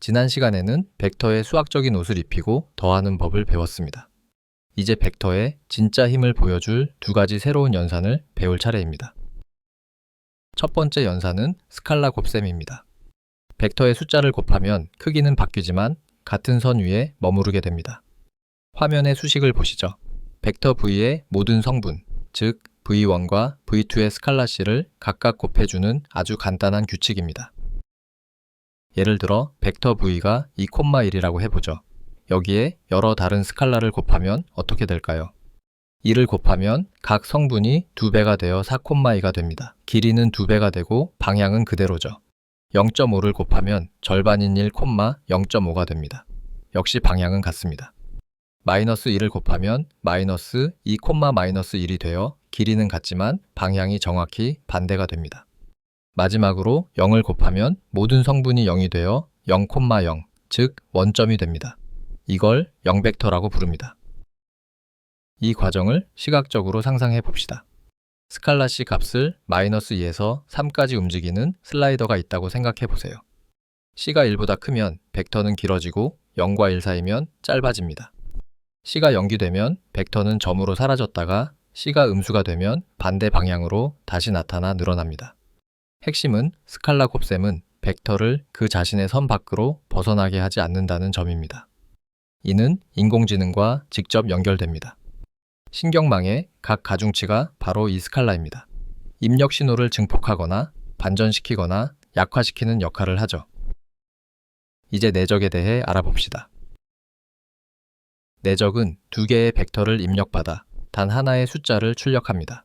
지난 시간에는 벡터의 수학적인 옷을 입히고 더하는 법을 배웠습니다. 이제 벡터의 진짜 힘을 보여줄 두 가지 새로운 연산을 배울 차례입니다. 첫 번째 연산은 스칼라 곱셈입니다. 벡터의 숫자를 곱하면 크기는 바뀌지만 같은 선 위에 머무르게 됩니다. 화면의 수식을 보시죠. 벡터 v의 모든 성분, 즉 v1과 v2의 스칼라씨를 각각 곱해주는 아주 간단한 규칙입니다. 예를 들어 벡터 v가 2,1이라고 해보죠. 여기에 여러 다른 스칼라를 곱하면 어떻게 될까요? 이를 곱하면 각 성분이 2배가 되어 4,2가 됩니다. 길이는 2배가 되고 방향은 그대로죠. 0.5를 곱하면 절반인 1,0.5가 됩니다. 역시 방향은 같습니다. 마이너스 1을 곱하면 마이너스 2,-1이 되어 길이는 같지만 방향이 정확히 반대가 됩니다. 마지막으로 0을 곱하면 모든 성분이 0이 되어 0,0, 즉 원점이 됩니다. 이걸 0벡터라고 부릅니다. 이 과정을 시각적으로 상상해 봅시다. 스칼라씨 값을 마이너스 2에서 3까지 움직이는 슬라이더가 있다고 생각해 보세요. C가 1보다 크면 벡터는 길어지고 0과 1 사이면 짧아집니다. C가 0이 되면 벡터는 점으로 사라졌다가 C가 음수가 되면 반대 방향으로 다시 나타나 늘어납니다. 핵심은 스칼라 곱셈은 벡터를 그 자신의 선 밖으로 벗어나게 하지 않는다는 점입니다. 이는 인공지능과 직접 연결됩니다. 신경망의 각 가중치가 바로 이 스칼라입니다. 입력 신호를 증폭하거나 반전시키거나 약화시키는 역할을 하죠. 이제 내적에 대해 알아봅시다. 내적은 두 개의 벡터를 입력받아 단 하나의 숫자를 출력합니다.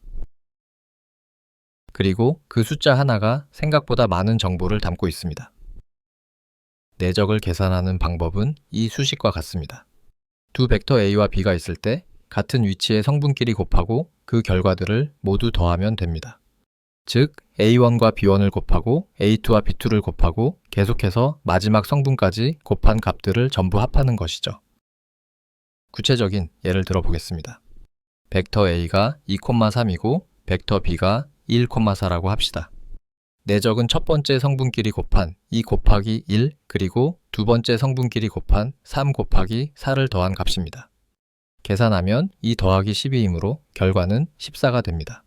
그리고 그 숫자 하나가 생각보다 많은 정보를 담고 있습니다. 내적을 계산하는 방법은 이 수식과 같습니다. 두 벡터 A와 B가 있을 때 같은 위치의 성분끼리 곱하고 그 결과들을 모두 더하면 됩니다. 즉 A1과 B1을 곱하고 A2와 B2를 곱하고 계속해서 마지막 성분까지 곱한 값들을 전부 합하는 것이죠. 구체적인 예를 들어 보겠습니다. 벡터 A가 2,3이고 벡터 B가 1,4라고 합시다. 내적은 첫 번째 성분끼리 곱한 2 곱하기 1 그리고 두 번째 성분끼리 곱한 3 곱하기 4를 더한 값입니다. 계산하면 2 더하기 12이므로 결과는 14가 됩니다.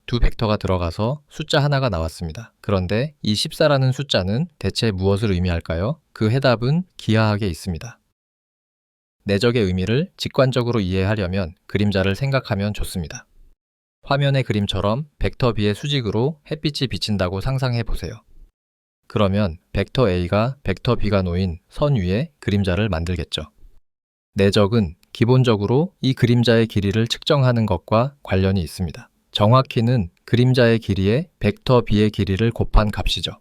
두 벡터가 들어가서 숫자 하나가 나왔습니다. 그런데 이 14라는 숫자는 대체 무엇을 의미할까요? 그 해답은 기하학에 있습니다. 내적의 의미를 직관적으로 이해하려면 그림자를 생각하면 좋습니다. 화면의 그림처럼 벡터 B의 수직으로 햇빛이 비친다고 상상해 보세요. 그러면 벡터 A가 벡터 B가 놓인 선 위에 그림자를 만들겠죠. 내적은 기본적으로 이 그림자의 길이를 측정하는 것과 관련이 있습니다. 정확히는 그림자의 길이에 벡터 B의 길이를 곱한 값이죠.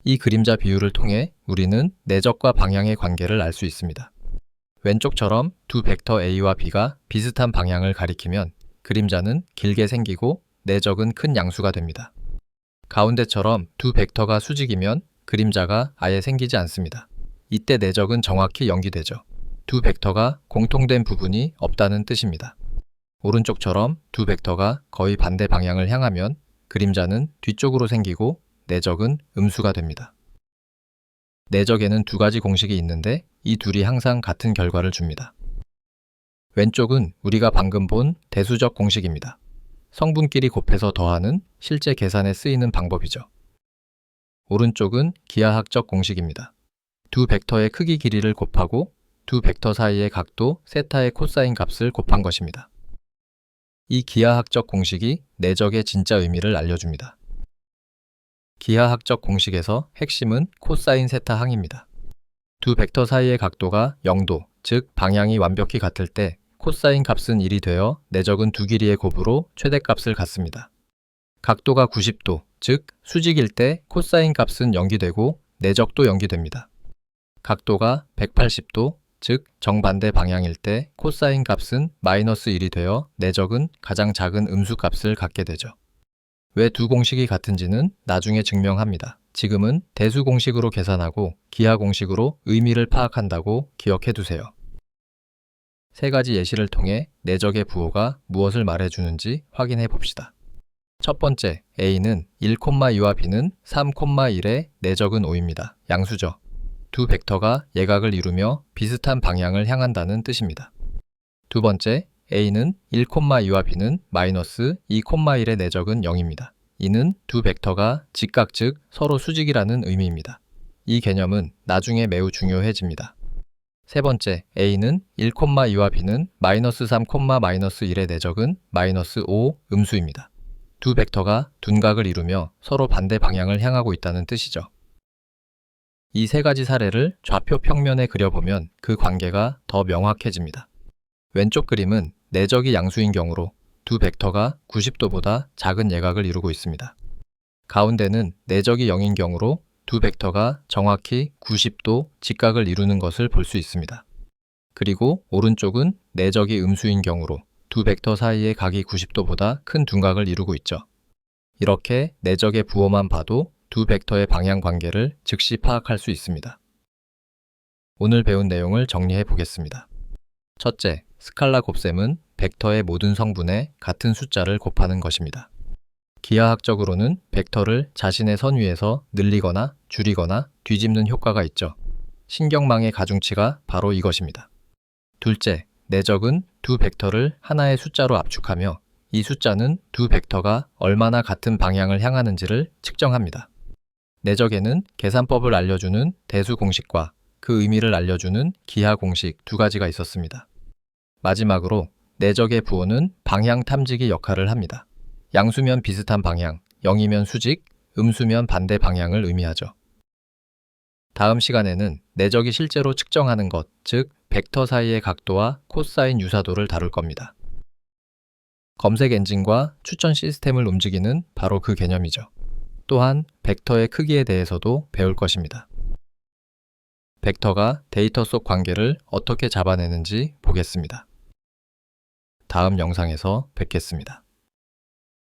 이 그림자 비율을 통해 우리는 내적과 방향의 관계를 알 수 있습니다. 왼쪽처럼 두 벡터 A와 B가 비슷한 방향을 가리키면 그림자는 길게 생기고 내적은 큰 양수가 됩니다. 가운데처럼 두 벡터가 수직이면 그림자가 아예 생기지 않습니다. 이때 내적은 정확히 연기되죠. 두 벡터가 공통된 부분이 없다는 뜻입니다. 오른쪽처럼 두 벡터가 거의 반대 방향을 향하면 그림자는 뒤쪽으로 생기고 내적은 음수가 됩니다. 내적에는 두 가지 공식이 있는데 이 둘이 항상 같은 결과를 줍니다. 왼쪽은 우리가 방금 본 대수적 공식입니다. 성분끼리 곱해서 더하는 실제 계산에 쓰이는 방법이죠. 오른쪽은 기하학적 공식입니다. 두 벡터의 크기 길이를 곱하고 두 벡터 사이의 각도 세타의 코사인 값을 곱한 것입니다. 이 기하학적 공식이 내적의 진짜 의미를 알려줍니다. 기하학적 공식에서 핵심은 코사인 세타 항입니다. 두 벡터 사이의 각도가 0도, 즉 방향이 완벽히 같을 때 코사인 값은 1이 되어 내적은 두 길이의 곱으로 최대값을 갖습니다. 각도가 90도, 즉 수직일 때 코사인 값은 0이 되고 내적도 0이 됩니다. 각도가 180도, 즉 정반대 방향일 때 코사인 값은 마이너스 1이 되어 내적은 가장 작은 음수 값을 갖게 되죠. 왜 두 공식이 같은지는 나중에 증명합니다. 지금은 대수 공식으로 계산하고 기하 공식으로 의미를 파악한다고 기억해 두세요. 세 가지 예시를 통해 내적의 부호가 무엇을 말해주는지 확인해 봅시다. 첫 번째, A는 1,2와 B는 3,1의 내적은 5입니다. 양수죠. 두 벡터가 예각을 이루며 비슷한 방향을 향한다는 뜻입니다. 두 번째, A는 1,2와 B는 마이너스 2,1의 내적은 0입니다. 이는 두 벡터가 직각 즉 서로 수직이라는 의미입니다. 이 개념은 나중에 매우 중요해집니다. 세 번째, A는 1,2와 B는 마이너스 3, 마이너스 1의 내적은 마이너스 5 음수입니다. 두 벡터가 둔각을 이루며 서로 반대 방향을 향하고 있다는 뜻이죠. 이 세 가지 사례를 좌표 평면에 그려보면 그 관계가 더 명확해집니다. 왼쪽 그림은 내적이 양수인 경우로 두 벡터가 90도보다 작은 예각을 이루고 있습니다. 가운데는 내적이 0인 경우로 두 벡터가 정확히 90도 직각을 이루는 것을 볼 수 있습니다. 그리고 오른쪽은 내적이 음수인 경우로 두 벡터 사이의 각이 90도보다 큰 둔각을 이루고 있죠. 이렇게 내적의 부호만 봐도 두 벡터의 방향 관계를 즉시 파악할 수 있습니다. 오늘 배운 내용을 정리해 보겠습니다. 첫째, 스칼라 곱셈은 벡터의 모든 성분에 같은 숫자를 곱하는 것입니다. 기하학적으로는 벡터를 자신의 선 위에서 늘리거나 줄이거나 뒤집는 효과가 있죠. 신경망의 가중치가 바로 이것입니다. 둘째, 내적은 두 벡터를 하나의 숫자로 압축하며 이 숫자는 두 벡터가 얼마나 같은 방향을 향하는지를 측정합니다. 내적에는 계산법을 알려주는 대수 공식과 그 의미를 알려주는 기하 공식 두 가지가 있었습니다. 마지막으로 내적의 부호는 방향 탐지기 역할을 합니다. 양수면 비슷한 방향, 0이면 수직, 음수면 반대 방향을 의미하죠. 다음 시간에는 내적이 실제로 측정하는 것, 즉 벡터 사이의 각도와 코사인 유사도를 다룰 겁니다. 검색 엔진과 추천 시스템을 움직이는 바로 그 개념이죠. 또한 벡터의 크기에 대해서도 배울 것입니다. 벡터가 데이터 속 관계를 어떻게 잡아내는지 보겠습니다. 다음 영상에서 뵙겠습니다.